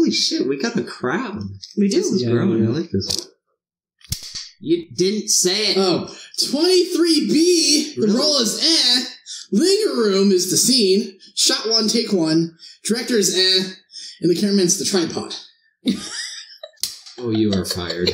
Holy shit, we got a crowd. We do. This is growing. I like this. You didn't say it. Oh, 23B. The roll is Linger room is the scene. Shot one, take one. Director is and the cameraman's the tripod. Oh, you are fired.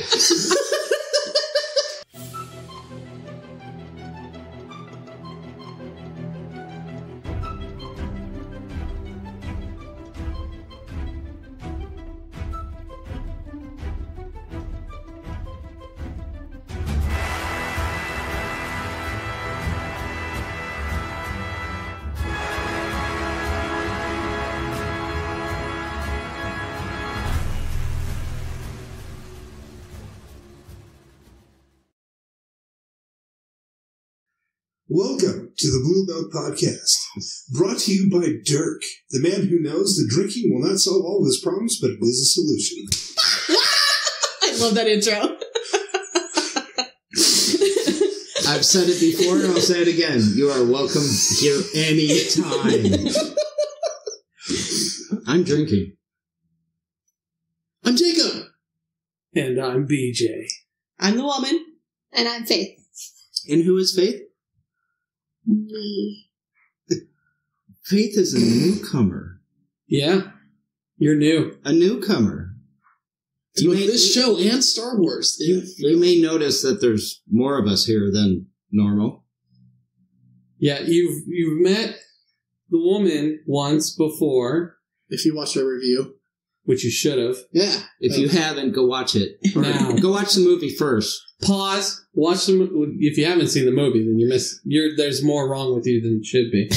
Welcome to the BlueMilk Podcast, brought to you by DIRK, the man who knows that drinking will not solve all of his problems, but it is a solution. I love that intro. I've said it before and I'll say it again. You are welcome here anytime. I'm drinking. I'm Jacob. And I'm BJ. I'm the woman. And I'm Faith. And who is Faith? Me. Faith is a newcomer. Yeah, you're new. A newcomer. To this show and Star Wars. You may notice that there's more of us here than normal. Yeah, you've met the woman once before. If you watched our review. Which you should have. Yeah. If you haven't, go watch it. Now. Go watch the movie first. Pause. Watch the if you haven't seen the movie, then there's more wrong with you than should be.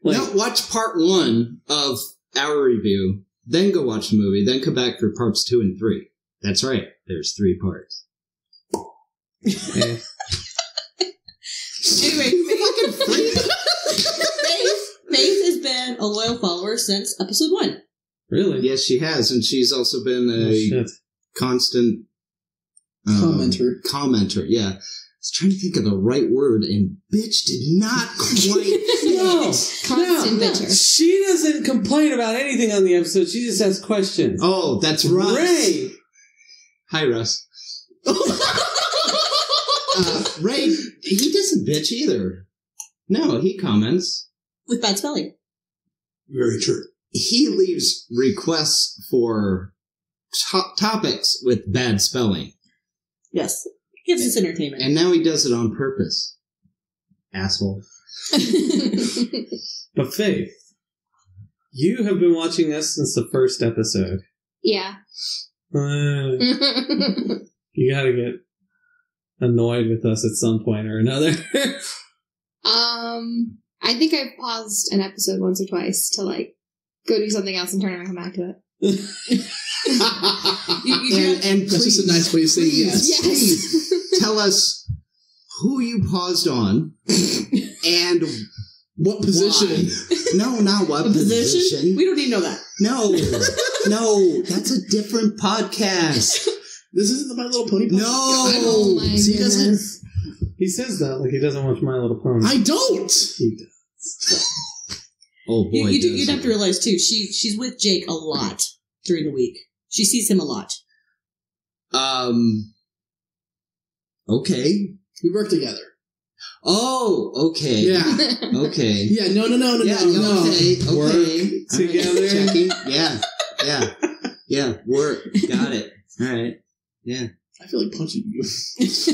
No, watch part 1 of our review, then go watch the movie, then come back for parts 2 and 3. That's right. There's 3 parts. Anyway, Faith has been a loyal follower since episode 1. Really? Yes, she has, and she's also been a constant commenter. Yeah, I was trying to think of the right word, and bitch did not quite. Constant bitcher. She doesn't complain about anything on the episode. She just asks questions. Oh, that's Russ. Ray. Hi, Russ. Ray, he doesn't bitch either. No, he comments With bad spelling. Very true. He leaves requests for topics with bad spelling. Yes. Gives us entertainment. And now he does it on purpose. Asshole. But Faith, you have been watching us since the first episode. Yeah. You gotta get annoyed with us at some point or another. I think I've paused an episode once or twice to go do something else and turn around and come back to it. And that's just a nice way of saying yes. Please tell us who you paused on and what position. Why. No, not what position. We don't need to know that. No, that's a different podcast. This isn't the My Little Pony podcast. No. Oh my goodness. He says that like he doesn't watch My Little Pony. I don't. He does. Oh boy, you'd have to realize too. She's with Jake a lot during the week. She sees him a lot. Okay. We work together. Oh, okay. Yeah. Okay. Yeah. No. Yeah, No. Okay. Work together. Right. Checking. Yeah. Work. Got it. All right. Yeah. I feel like punching you. This is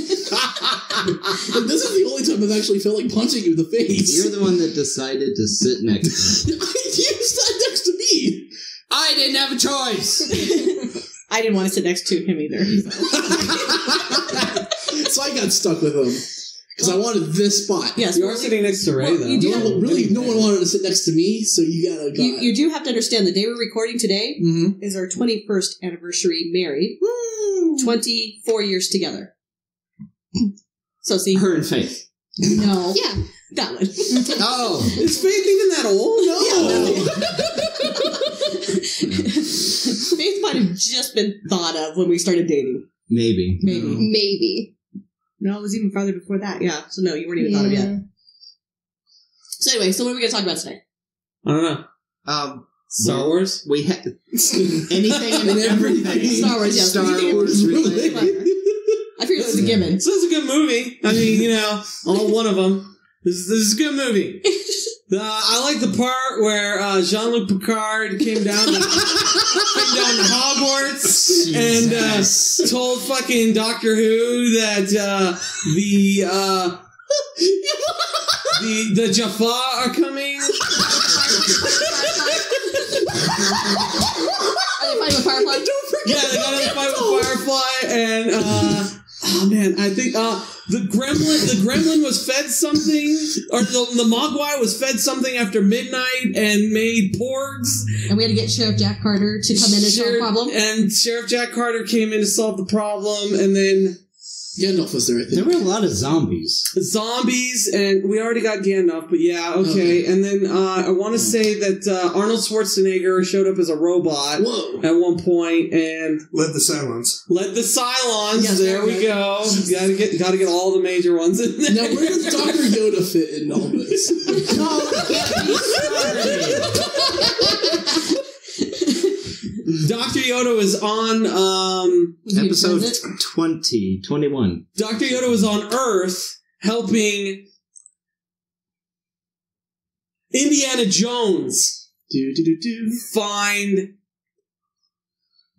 the only time I've actually felt like punching you in the face. You're the one that decided to sit next to me. You sat next to me. I didn't have a choice. I didn't want to sit next to him either. So I got stuck with him. Because I wanted this spot. Yes, you are sitting next to Ray, though. No one wanted to sit next to me, so you gotta go. You do have to understand the day we're recording today is our 21st anniversary married. 24 years together. So see. Her and Faith. No. Yeah. That one. Oh. Is Faith even that old? No. Faith might have just been thought of when we started dating. Maybe. Maybe. No, it was even farther before that. Yeah. So no, you weren't even thought of yet. So anyway, so what are we going to talk about today? I don't know. Star Wars? We had anything and everything. Star Wars, yes. Star Wars related. I figured it was a given. So it's a good movie. I mean, all one of them. This is a good movie. I like the part where Jean-Luc Picard came down to Hogwarts and told fucking Doctor Who that the Jaffa are coming. Are they fighting with Firefly? Don't forget. Yeah, they got in a fight with Firefly, and oh man, I think the gremlin was fed something, or the Mogwai was fed something after midnight and made porgs. And we had to get Sheriff Jack Carter to come in and solve the problem. And Sheriff Jack Carter came in to solve the problem, and then Gandalf was there, I think. There were a lot of zombies. And we already got Gandalf, but yeah, okay. And then I want to say that Arnold Schwarzenegger showed up as a robot at one point and led the Cylons. Yes, there we go. Got to get all the major ones in there. Now, where does Dr. Yoda fit in all this? Dr. Yoda was on episode 21. Dr. Yoda was on Earth helping Indiana Jones find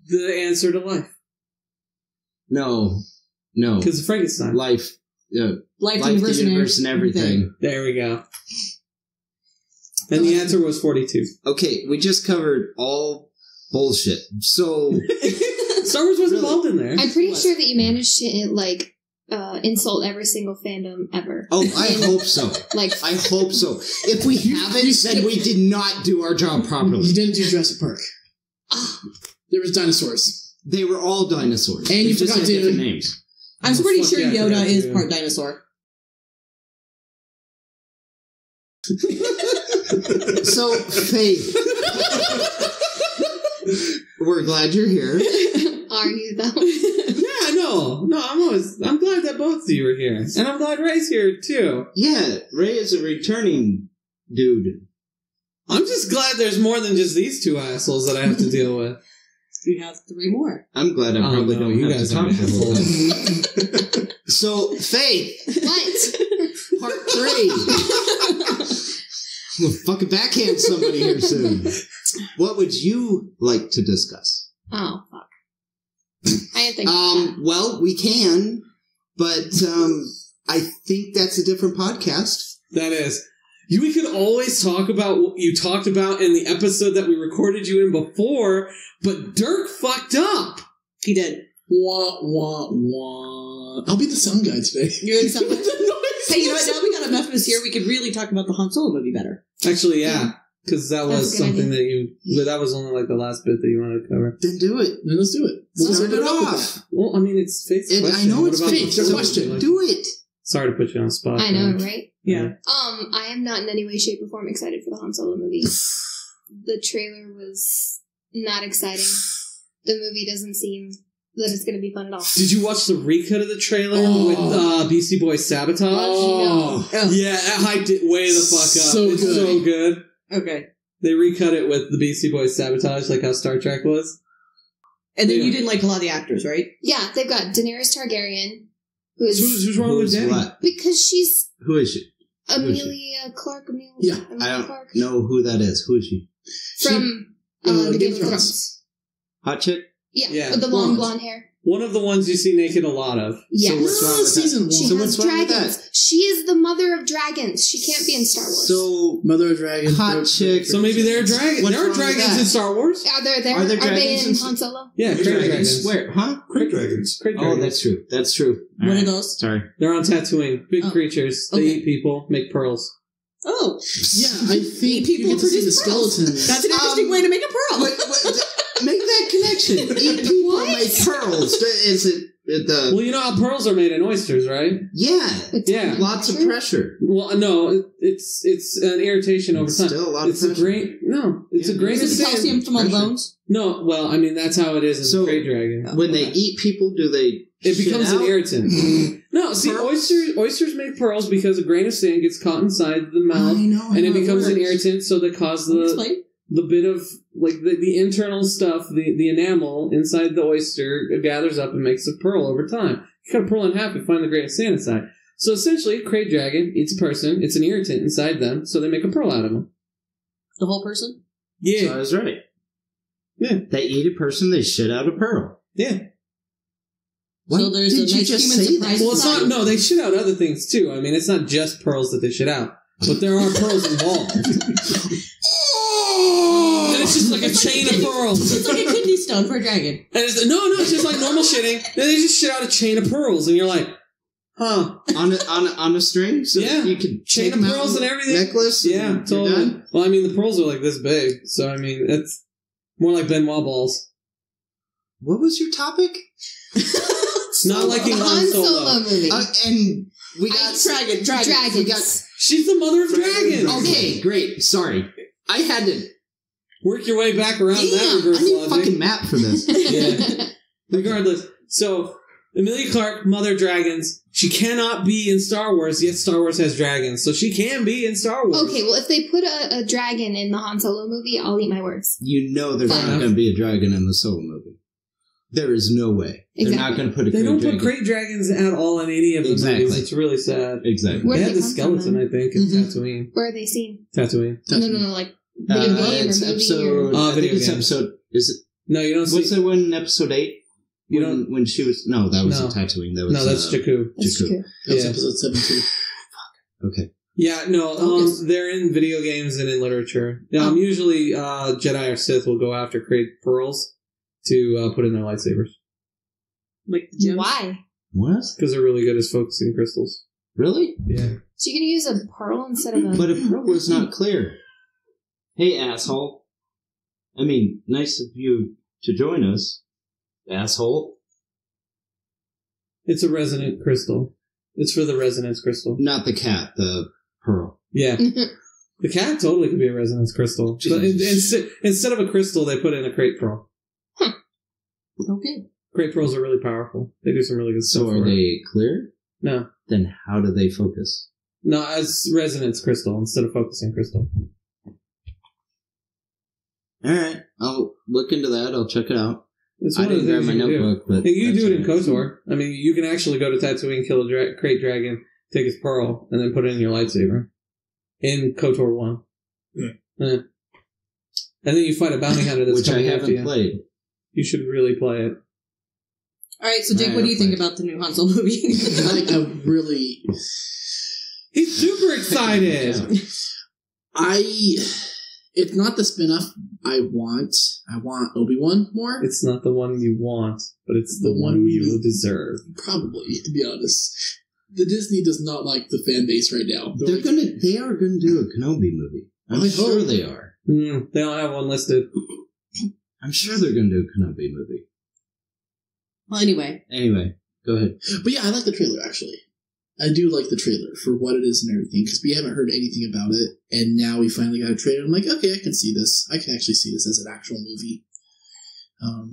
the answer to life. No. Because of Frankenstein. Life, the universe, and everything. There we go. And the answer was 42. Okay, we just covered all bullshit. So Star Wars was involved in there. I'm pretty sure that you managed to insult every single fandom ever. Oh, I hope so. I hope so. If we haven't, then we did not do our job properly. You didn't do Jurassic Park. There was dinosaurs. They were all dinosaurs. And you just forgot had different to... names. I'm pretty sure Yoda is part dinosaur. So, Faith, we're glad you're here. Are you though? Yeah, no, I'm glad that both of you are here. And I'm glad Ray's here too. Yeah, Ray is a returning dude. I'm just glad there's more than just these two assholes that I have to deal with. You have 3 more. I'm glad I probably don't you have guys to talk are to them. So, Faith, What? part 3. We'll fucking backhand somebody here soon. What would you like to discuss? Oh, fuck. I didn't think about that. Well, we can, but I think that's a different podcast. That is. We could always talk about what you talked about in the episode that we recorded you in before, but Dirk fucked up. He did. Wah, wah, wah. I'll be the sound guy today. You're the sound guy? Hey, you know what? Now we got enough of us here, we could really talk about the Han Solo movie better. Actually, yeah. Because that was something that was only like the last bit that you wanted to cover. Then do it. Then let's do it. Start it off. Well, I mean, it's Faith's question. I know it's Faith's Faith's question. Do it. Sorry to put you on the spot. I know, right? Yeah. I am not in any way, shape, or form excited for the Han Solo movie. The trailer was not exciting. The movie doesn't seem that it's going to be fun at all. Did you watch the recut of the trailer with Beastie Boys Sabotage? Oh. Yeah, that hyped it way the fuck up. It's so good. Okay. They recut it with the Beastie Boys Sabotage, like how Star Trek was. And then you didn't like a lot of the actors, right? Yeah, they've got Daenerys Targaryen, who's wrong with Danny? because she's Who is she? Amelia Clark. Yeah. I don't Clark. know who that is. Who is she? From the Game of Thrones. Hot chick? Yeah, with the long blonde hair. One of the ones you see naked a lot of. Yes. So what's wrong with Season that? She So has what's wrong with dragons. that? She is the mother of dragons. She can't be in Star Wars. So Mother of Dragons. hot chick. So maybe they're dragons. What's There are wrong with dragons that? in Star Wars? Are they there? Are there Are they dragons in Han Solo? Yeah, Krayt Krayt dragons. dragons. Where? Huh? Krayt dragons. Krayt Oh, dragons. that's true. That's true. What All are right. those? Sorry. They're on Tatooine. Big Oh. creatures. They Okay. eat people, make pearls. Oh. Yeah, I think People you get to see the produce pearls. skeletons. That's an interesting way to make a pearl. Make that connection. Eat people make pearls. Is it the... Well, you know how pearls are made in oysters, right? Yeah. Yeah. Lots of pressure. Well, no, it's an irritation over time. Still a lot of It's a pressure. grain. No, it's a grain of Is it sand. calcium from all the Pressure. bones? No, well, I mean that's how it is in So, the Krayt dragon. When they eat people, do they It shit becomes an out? irritant. No, see, Pearls? oysters make pearls because a grain of sand gets caught inside the mouth, I know and it how becomes an works. irritant, so they cause Explain. the bit of, like, the internal stuff, the enamel inside the oyster gathers up and makes a pearl over time. You cut a pearl in half, you find the grain of sand inside. So essentially, a crate dragon eats a person, it's an irritant inside them, so they make a pearl out of them. The whole person? Yeah. So I was right. Yeah. They eat a person, they shit out a pearl. Yeah. What? So there's Did a you nice just human say surprise. that? Well, it's not, no, they shit out other things too. I mean, it's not just pearls that they shit out, but there are pearls involved. And it's just like a chain of pearls. It's like a kidney stone for a dragon. And it's just like normal shitting. And they just shit out a chain of pearls, and you're like, huh? On a string, so Yeah. you could Chain take of them out pearls and everything. necklace. Yeah, and you're totally. done? Well, I mean, the pearls are like this big, so I mean, it's more like Benoit balls. What was your topic? Not liking Han Han Solo. Solo movie. And we got Dragons. We got She's the mother of dragons. okay, great. Sorry, I had to. Work your way back around that Damn, reverse I need a logic. fucking map for this. Yeah. Regardless, so Emilia Clarke, mother of dragons, she cannot be in Star Wars, yet Star Wars has dragons, so she can be in Star Wars. Okay, well, if they put a dragon in the Han Solo movie, I'll eat my words. You know there's Fine. not going to be a dragon in the Solo movie. There is no way. Exactly. They're not going to put a They great don't dragon. put great dragons at all in any of the Exactly. movies. It's really sad. Exactly. Where They do had they the come skeleton, from, I think, in Tatooine. Where are they seen? Tatooine. No, like video game It's or movie episode. or... I think video it's games. episode. Is it? No, you don't see... Was it when episode 8? You don't... When she was. No, that was No. a Tatooine. That was. No, that's Jakku. That's Jakku. true. That was Yeah. episode 17. Okay. Yeah, no, Focus. they're in video games and in literature. Usually, Jedi or Sith will go after crate pearls to put in their lightsabers. Like the gems. Why? What? Because they're really good at focusing crystals. Really? Yeah. So you're going to use a pearl instead of a... But a pearl was not clear. Hey, asshole. I mean, nice of you to join us, asshole. It's a resonant crystal. It's for the resonance crystal. Not the cat, the pearl. Yeah. The cat totally could be a resonance crystal. But instead of a crystal, they put in a crate pearl. Okay. Crate pearls are really powerful. They do some really good stuff. So are for it. they clear? No. Then how do they focus? No, as resonance crystal instead of focusing crystal. Alright, I'll look into that. I'll check it out. It's I one of didn't the grab things my you can do. notebook, but... You can do it in that's all right. KOTOR. I mean, you can actually go to Tatooine, kill a crate dragon, take his pearl, and then put it in your lightsaber. In KOTOR 1. Yeah. And then you fight a bounty hunter that's Which I coming after haven't you. played. You should really play it. Alright, so Jake, what do you think about the new Han Solo movie? I really... He's super excited! It's not the spin-off I want. I want Obi-Wan more. It's not the one you want, but it's the The one one you you- deserve. Probably, to be honest. The Disney does not like the fan base right now. They are gonna do a Kenobi movie. I'm I sure hope. they are. They don't have one listed. I'm sure they're gonna do a Kenobi movie. Well, anyway. Anyway, go ahead. But yeah, I like the trailer, actually. I do like the trailer for what it is and everything, because we haven't heard anything about it, and now we finally got a trailer. I'm like, okay, I can see this. I can actually see this as an actual movie.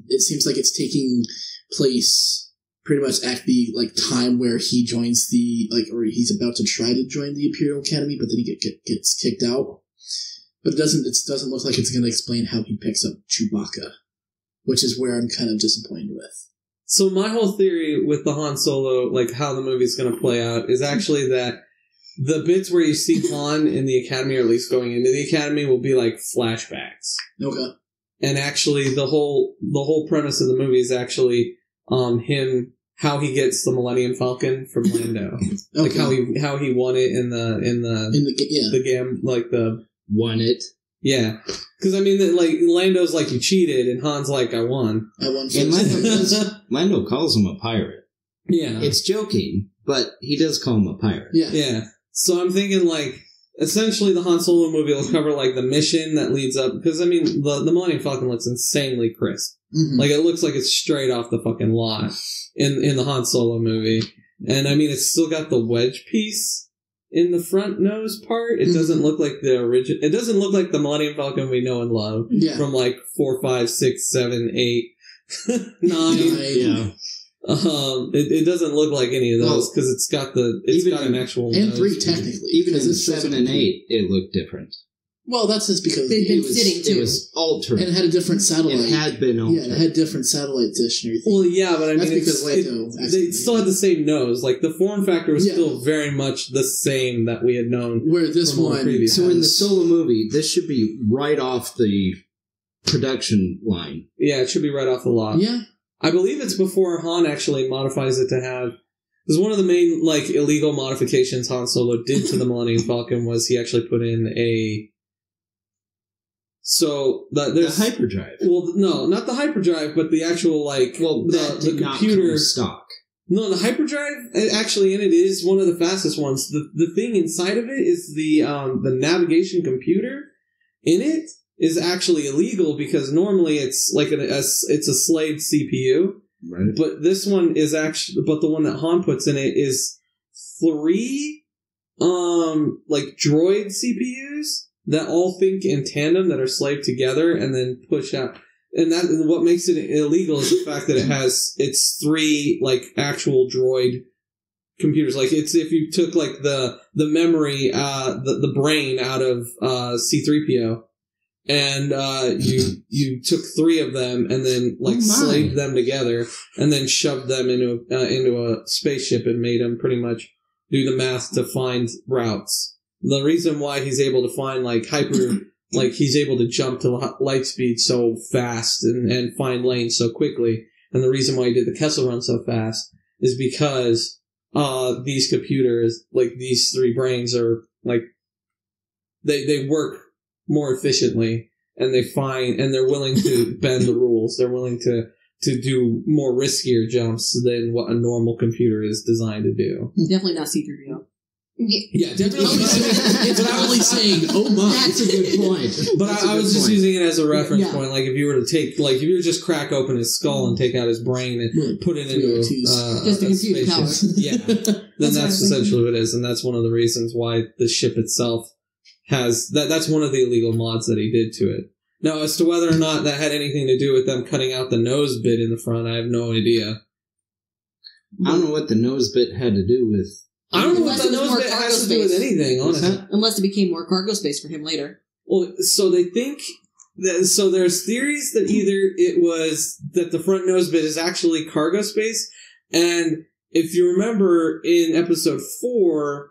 It seems like it's taking place pretty much at the time where he joins or he's about to try to join the Imperial Academy, but then he gets kicked out. But it doesn't look like it's going to explain how he picks up Chewbacca, which is where I'm kind of disappointed with. So my whole theory with the Han Solo, how the movie's going to play out, is actually that the bits where you see Han in the Academy, or at least going into the Academy, will be like flashbacks. Okay. And actually, the whole premise of the movie is actually him, how he gets the Millennium Falcon from Lando, Okay. how he won it in the game, the Won it. yeah. Because I mean, Lando's like, you cheated, and Han's like, I won. I won And Lando calls him a pirate. Yeah. It's joking, but he does call him a pirate. Yeah. Yeah. So I'm thinking, essentially the Han Solo movie will cover, the mission that leads up. Because, I mean, the Millennium Falcon looks insanely crisp. Mm-hmm. It looks like it's straight off the fucking lot in the Han Solo movie. And, I mean, it's still got the wedge piece in the front nose part. It doesn't look like the original. It doesn't look like the Millennium Falcon we know and love. Yeah. From, 4, 5, 6, 7, 8, 9. Yeah. It doesn't look like any of those because it's got an actual And nose 3 piece. technically. Even in because it's 7 and 8, it looked different. Well, that's just because they've been sitting too. It was altered. And it had a different satellite. It had been altered. Yeah, it had different satellite dish and everything. Well, yeah, but I mean, that's because they still had the same nose. Like, the form factor was still very much the same that we had known. Where this one... So in the Solo movie, this should be right off the production line. Yeah, it should be right off the lot. Yeah. I believe it's before Han actually modifies it to have... Because one of the main, like, illegal modifications Han Solo did to the Millennium Falcon was he actually put in a... So there's the hyperdrive. Well, no, not the hyperdrive, but the actual the computer stock. No, the hyperdrive actually in it is one of the fastest ones. The thing inside of it is the navigation computer in it is actually illegal because normally it's like it's a slaved CPU. Right. But this one is actually, but the one that Han puts in it is 3 droid CPUs that all think in tandem, that are slaved together and then push out. And what makes it illegal is the fact that it's 3 actual droid computers. Like, it's if you took the memory, the brain out of C-3PO, and you took 3 of them and then slaved them together and then shoved them into a spaceship and made them pretty much do the math to find routes. The reason why he's able to find he's able to jump to light speed so fast and find lanes so quickly, and the reason why he did the Kessel Run so fast is because these computers, these 3 brains, are they work more efficiently, and they're willing to bend the rules. They're willing to do more riskier jumps than what a normal computer is designed to do. Definitely not C-3PO. Yeah, definitely. It's literally saying, "Oh my." That's a good point. But I was just using it as a reference point. Like, if you were to take, if you were to just crack open his skull and take out his brain and put it into just a computer power. Yeah, then that's essentially what it is, and that's one of the reasons why the ship itself has that. That's one of the illegal mods that he did to it. Now, as to whether or not that had anything to do with them cutting out the nose bit in the front, I have no idea. I don't know what the nose bit had to do with. I don't know what the nose bit has to do with anything, honestly. Unless it became more cargo space for him later. Well, so they think that, so there's theories that either it was that the front nose bit is actually cargo space, and if you remember in episode 4,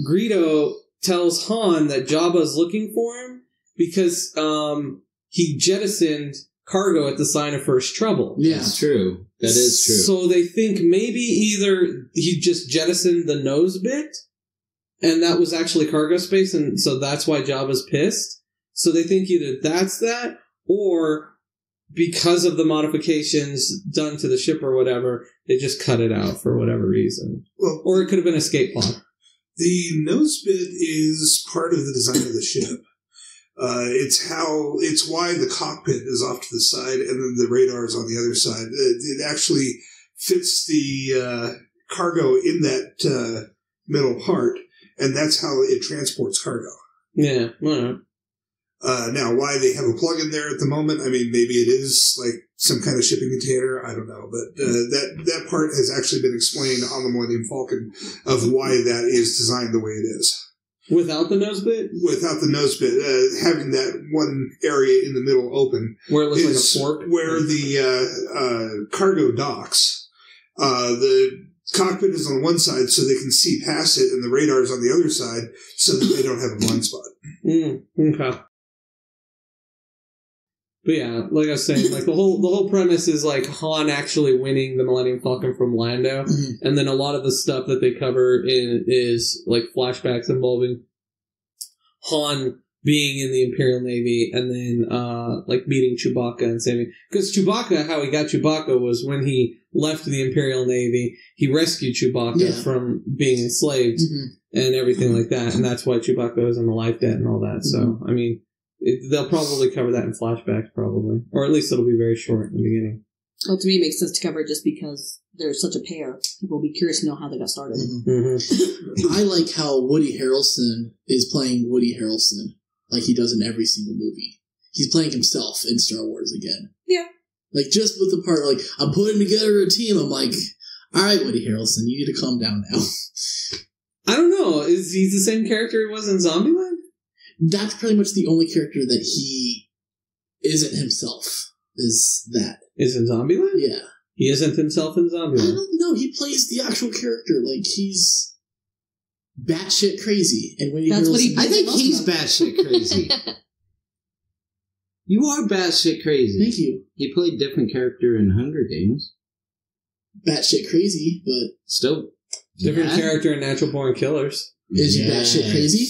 Greedo tells Han that Jabba's looking for him because he jettisoned cargo at the sign of first trouble. Yeah, that's true. That is true. So they think maybe either he just jettisoned the nose bit, and that was actually cargo space, and so that's why Jabba's pissed. So they think either that's that, or because of the modifications done to the ship or whatever, they just cut it out for whatever reason. Well, or it could have been escape pod. The nose bit is part of the design of the ship. It's why the cockpit is off to the side and then the radar is on the other side. It actually fits the cargo in that middle part, and that's how it transports cargo. Yeah, well. Now, why they have a plug-in there at the moment, I mean, maybe it is like some kind of shipping container, I don't know, but that part has actually been explained on the Millennium Falcon of why that is designed the way it is. Without the nose bit? Without the nose bit. Having that one area in the middle open. Where it looks like a fork? Where the cargo docks. The cockpit is on one side so they can see past it, and the radar is on the other side so that they don't have a blind spot. Okay. But yeah, like I was saying, like the whole premise is like Han actually winning the Millennium Falcon from Lando, and then a lot of the stuff that they cover is like flashbacks involving Han being in the Imperial Navy, and then like meeting Chewbacca and saving. Because Chewbacca, how he got Chewbacca was when he left the Imperial Navy, he rescued Chewbacca from being enslaved and everything like that, and that's why Chewbacca was in the life debt and all that. So I mean. They'll probably cover that in flashbacks, probably. Or at least it'll be very short in the beginning. Well, to me, it makes sense to cover it just because they're such a pair. People will be curious to know how they got started. I like how Woody Harrelson is playing Woody Harrelson like he does in every single movie. He's playing himself in Star Wars again. Yeah. Like, just with the part, like, I'm putting together a team. I'm like, all right, Woody Harrelson, you need to calm down now. I don't know. Is he the same character he was in Zombieland? that's pretty much the only character that he isn't himself. Is that is in Zombieland? Yeah, he isn't himself in I Zombieland. don't know. He plays the actual character like he's batshit crazy, and when he That's what he- I think he's batshit crazy. You are batshit crazy. Thank you. He played different character in Hunger Games. Batshit crazy, but Still. Different yeah. character in Natural Born Killers. is he batshit crazy?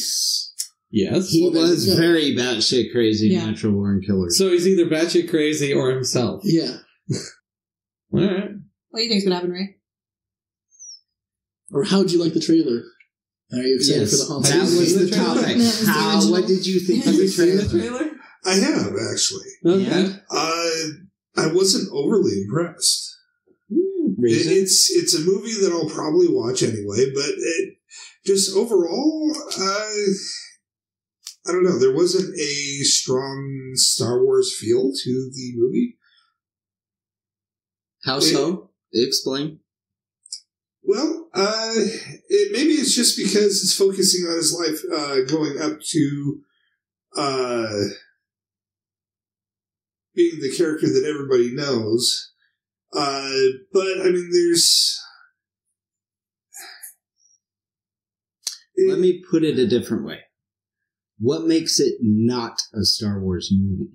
Yes. He Well, there was you go. very batshit crazy Yeah. in Natural Born Killers. So he's either batshit crazy or himself. Yeah. All right. What do you think's gonna happen, Ray? Or how'd you like the trailer? Are you excited Yes, for the Han that Solo was movie? the the trailer? topic. That was the How? original. What did you think of Have the you seen the trailer? trailer? I have, actually. Okay. I wasn't overly impressed. Reason? It's a movie that I'll probably watch anyway, but it just overall, I don't know. There wasn't a strong Star Wars feel to the movie. How so? Explain. Well, maybe it's just because it's focusing on his life going up to being the character that everybody knows. But, I mean, there's... Let me put it a different way. What makes it not a Star Wars movie?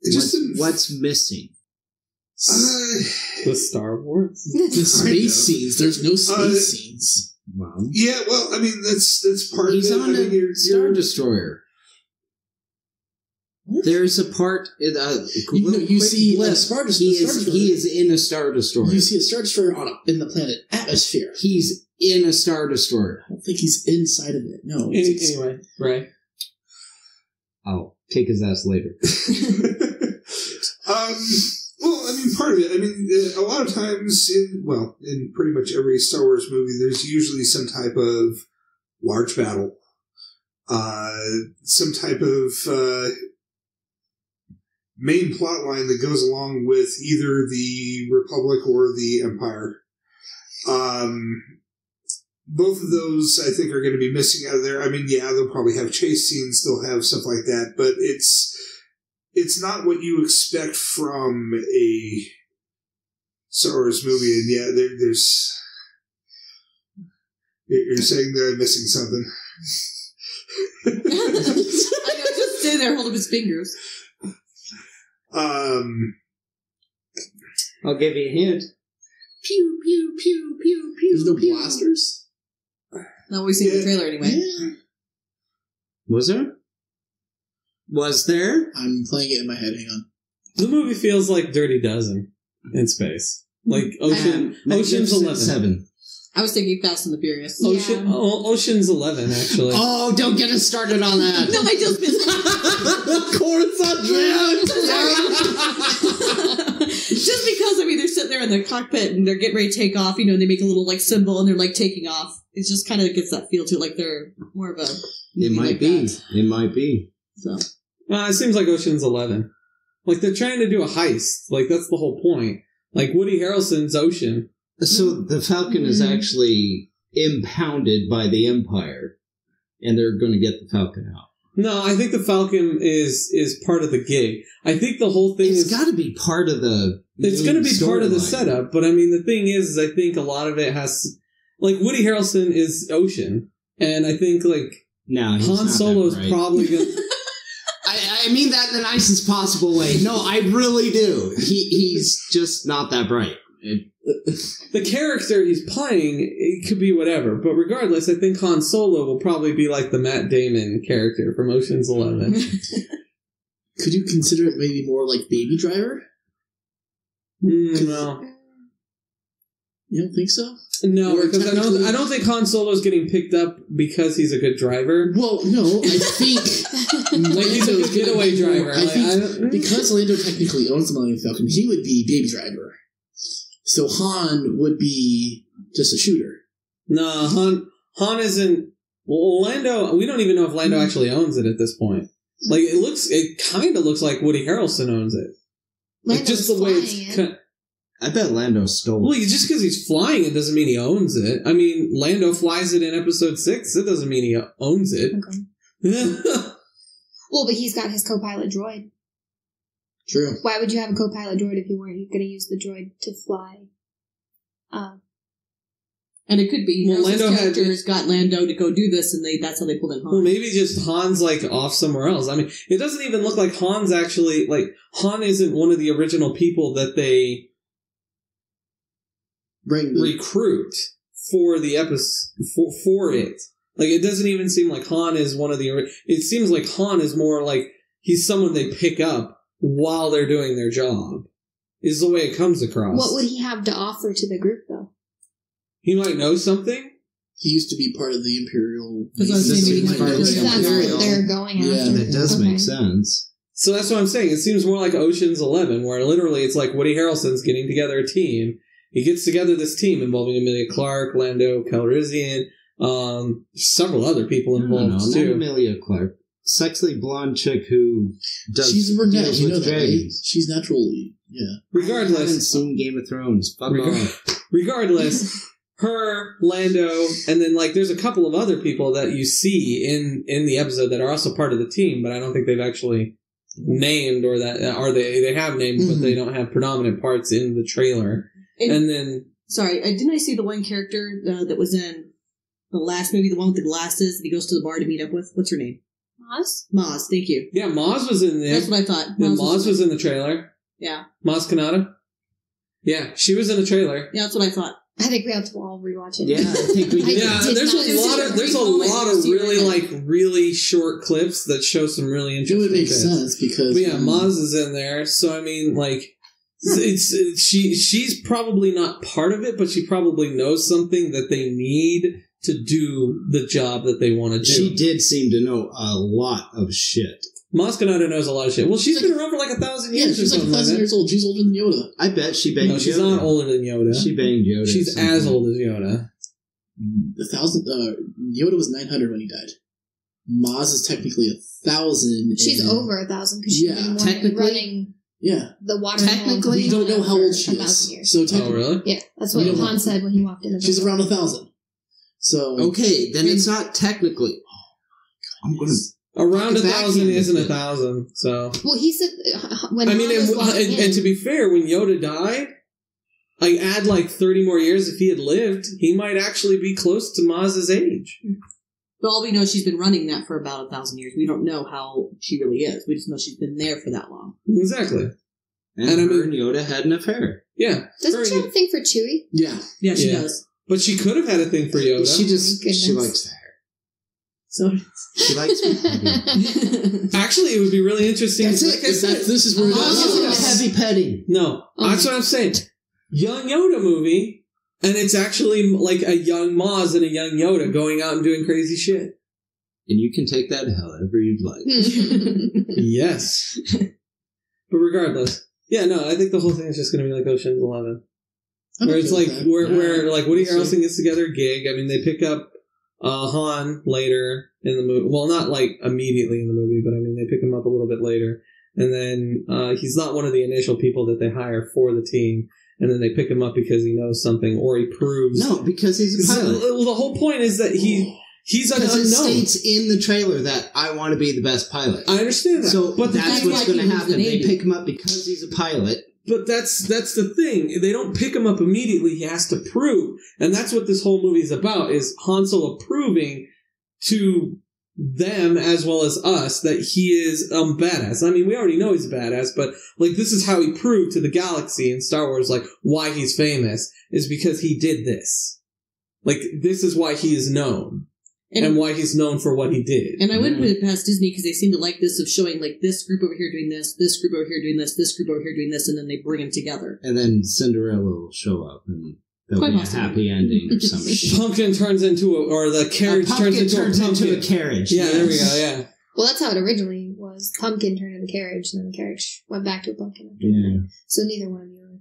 It just didn't... What's missing? The Star Wars? The space scenes. There's no space scenes. Well, Yeah, well, I mean, that's part he's of it. on I mean, a you're- Star Destroyer. There's a part. You see a Star He Destroyer. is in a Star Destroyer. You see a Star Destroyer in the planet atmosphere. He's in a Star Destroyer. I don't think he's inside of it. No. Anyway, right. I'll kick his ass later. Well, I mean, part of it. I mean, a lot of times, in pretty much every Star Wars movie, there's usually some type of large battle, some type of main plot line that goes along with either the Republic or the Empire. Both of those, I think, are going to be missing out of there. I mean, yeah, they'll probably have chase scenes, they'll have stuff like that, but it's not what you expect from a Star Wars movie. And yeah, there's... You're saying that I'm missing something. I know, just stay there, hold up his fingers. I'll give you a hint. Pew, pew, pew, pew, pew. There's no pew. blasters? Not what we see in the trailer anyway. Yeah. Was there? Was there? I'm playing it in my head. Hang on. The movie feels like Dirty Dozen in space. Like Ocean's Magnificent 11. 7. I was thinking Fast and the Furious. Ocean's 11, actually. Oh, don't get us started on that. No, I just missed Of course I Just because, I mean, they're sitting there in the cockpit and they're getting ready to take off, you know, and they make a little, like, symbol and they're, like, taking off. It just kind of gets that feel to it, like they're more of a... It might like be. that. It might be. So, It seems like Ocean's 11. Like, they're trying to do a heist. Like, that's the whole point. Like, Woody Harrelson's Ocean. So the Falcon is actually impounded by the Empire, and they're going to get the Falcon out. No, I think the Falcon is part of the gig. I think the whole thing It's got to be part of the... It's going to be part of the storyline. setup, but I mean, the thing is I think a lot of it has... Like, Woody Harrelson is Ocean, and I think, like, No, he's Han not Solo's that bright. probably going to... I mean that in the nicest possible way. No, I really do. He's just not that bright. The character he's playing, it could be whatever, but regardless, I think Han Solo will probably be like the Matt Damon character from Ocean's 11. Could you consider it maybe more like Baby Driver? No. You don't think so? No, Or because technically- I don't think Han Solo's getting picked up because he's a good driver. Well, no, I think Like, he's a good getaway driver. I Like, think because Lando technically owns the Millennium Falcon, he would be Baby Driver. So Han would be just a shooter. No, Han isn't... Well, Lando... We don't even know if Lando actually owns it at this point. Like, it kind of looks like Woody Harrelson owns it. Like, just the way it's... I bet Lando stole Well, it. just because he's flying it doesn't mean he owns it. I mean, Lando flies it in episode 6. It doesn't mean he owns it. okay. Well, but he's got his co-pilot droid. True. Why would you have a co-pilot droid if you weren't going to use the droid to fly? And it could be Well, Harrison's Lando characters got Lando to go do this, and that's how they pulled in Han. Well, maybe just Han's like off somewhere else. I mean, it doesn't even look like Han's actually like Han isn't one of the original people that they recruit for the episode for it. Like, it doesn't even seem like Han is one of the. It seems like Han is more like he's someone they pick up while they're doing their job. Is the way it comes across. What would he have to offer to the group, though? He might know something. He used to be part of the Imperial. That's what I was saying, maybe That's what they're going after. That does Okay. make sense. So that's what I'm saying. It seems more like Ocean's 11, where literally it's like Woody Harrelson's getting together a team. He gets together this team involving Emilia Clarke, Lando Calrissian, several other people involved too. Not Emilia Clarke. Sexy blonde chick who does. She's a brunette. deals You know with that, right? dragons. She's naturally. Yeah. I haven't Regardless, seen Game of Thrones. Fuck off. regardless, her, Lando, and then like there's a couple of other people that you see in the episode that are also part of the team, but I don't think they've actually named or they have named, but they don't have predominant parts in the trailer. And then Sorry, didn't I see the one character that was in the last movie, the one with the glasses that he goes to the bar to meet up with? What's her name? Maz? Maz, thank you. yeah, Maz was in there. That's what I thought. And Maz was in the trailer. Yeah. Maz Kanata. Yeah, she was in the trailer. Yeah, that's what I thought. I think we have to all rewatch it. Yeah, I think we I did. Yeah, did there's not- a lot of really short clips that show some really It interesting would make bits. sense because. But yeah, Maz is in there, so I mean, like, she's probably not part of it, but she probably knows something that they need to do the job that they want to do. She did seem to know a lot of shit. Maz Kanata knows a lot of shit. Well, she's been around for like 1,000 Yeah, years or she's like something 1,000 like years old. She's older than Yoda. I bet she banged No, she's Yoda. not older than Yoda. She banged Yoda. She's at some as point. old as Yoda. 1,000. Yoda was 900 when he died. Maz is technically 1,000. She's over 1,000 because she's Yeah, been technically- running Yeah. the water. Technically, We don't know how old she 1,000 is. years. So Oh, technically, really? Yeah, that's We what don't know. Han said when he walked in. The she's door. around 1,000. So Okay, then it's not technically. I'm gonna. Around Back 1,000 in. isn't 1,000, so. Well, he said when I Han mean, was walking in, and to be fair, when Yoda died, like add like 30 more years if he had lived, he might actually be close to Maz's age. But all we know is she's been running that for about 1,000 years. We don't know how she really is. We just know she's been there for that long. Exactly. And I her mean- and Yoda had an affair. Yeah. doesn't she Very have a thing for Chewie? yeah, Yeah, she Yeah. does. But she could have had a thing for Yoda. She just goodness. she likes the hair. So She likes me. Actually, it would be really interesting. That's like it. I said, this is where it This is. isn't a heavy petting. no, that's what I'm saying. Young Yoda movie, and it's actually like a young Maz and a young Yoda going out and doing crazy shit. And you can take that however you'd like. Yes. But regardless. Yeah, no, I think the whole thing is just going to be like Ocean's 11. Where it's like, where like Woody Harrelson gets together a gig. I mean, they pick up Han later in the movie. Well, not like immediately in the movie, but I mean, they pick him up a little bit later. And then he's not one of the initial people that they hire for the team. And then they pick him up because he knows something or he proves. No, because he's a pilot. Well, the whole point is that he's an Because it unknown. states in the trailer that I want to be the best pilot. I understand that. So but that's what's going to he was happen. the They Navy. pick him up because he's a pilot. But that's the thing. They don't pick him up immediately. He has to prove. And that's what this whole movie is about, is Han Solo proving to them as well as us that he is badass. I mean, we already know he's a badass, but like this is how he proved to the galaxy in Star Wars, like why he's famous is because he did this. Like this is why he is known. And why he's known for what he did. And I wouldn't put it past Disney because they seem to like this of showing like this group over here doing this group over here doing this group over here doing this, and then they bring them together. And then Cinderella will show up and there'll Quite be possibly. a happy ending or some shit. Pumpkin turns into or the carriage turns into a carriage. Yeah, yes. there we go, yeah. Well, that's how it originally was. Pumpkin turned into a carriage, and then the carriage went back to a pumpkin. After Yeah. that. So neither one of you are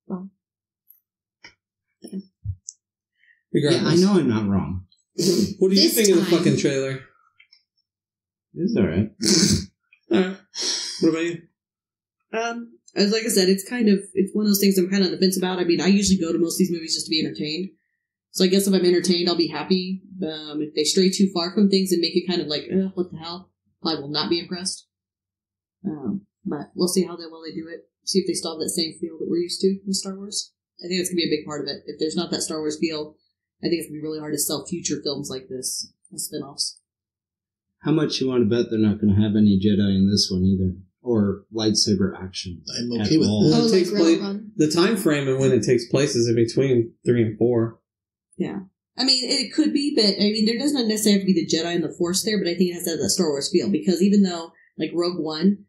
wrong. Regardless. Yeah, I know I'm not wrong. What do you This think of the time- fucking trailer? It's alright. Alright. What about you? As like I said, it's one of those things I'm kind of on the fence about. I mean, I usually go to most of these movies just to be entertained. So I guess if I'm entertained, I'll be happy. If they stray too far from things and make it kind of like, what the hell, I will not be impressed. But we'll see how well they do it. See if they still have that same feel that we're used to in Star Wars. I think it's going to be a big part of it. If there's not that Star Wars feel, I think it's going to be really hard to sell future films like this as spin-offs. How much you want to bet they're not going to have any Jedi in this one either? Or lightsaber action? I'm okay with Well, that. it takes the time frame and when it takes place is in between 3 and 4. Yeah. I mean, it could be, but I mean, there doesn't necessarily have to be the Jedi and the Force there, but I think it has to have that Star Wars feel, because even though, like, Rogue One,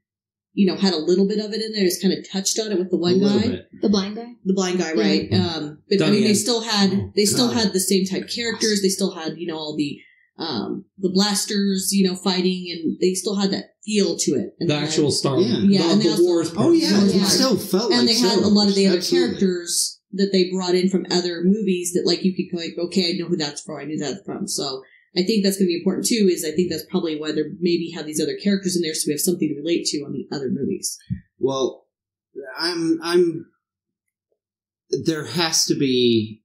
had a little bit of it in there, just kind of touched on it with the one guy. The blind guy? The blind guy, right. But I mean, they still had the same type characters, they still had, all the blasters, fighting, and they still had that feel to it. And the actual Star Wars. Yeah. The wars part. Oh, yeah. It still felt like and they had a lot of the other Absolutely. characters that they brought in from other movies that, like, you could go, like, okay, I know who that's from, I knew that's from. So I think that's going to be important, too, is I think that's probably why they maybe have these other characters in there, so we have something to relate to on the other movies. Well, there has to be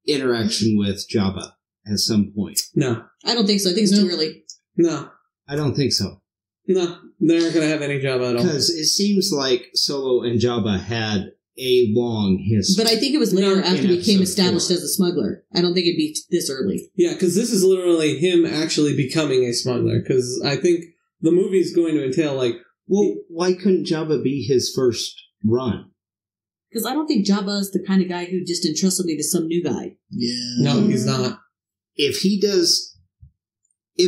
interaction with Jabba at some point. No. I don't think so. I think it's too early. No. I don't think so. No. They're not going to have any Jabba at all. Because it seems like Solo and Jabba had a long history. But I think it was later after he became episode established 4. as a smuggler. I don't think it'd be this early. Yeah, because this is literally him actually becoming a smuggler. Because I think the movie is going to entail, like... Well, why couldn't Jabba be his first run? Because I don't think Jabba is the kind of guy who just entrusts something to some new guy. Yeah. No, he's not. If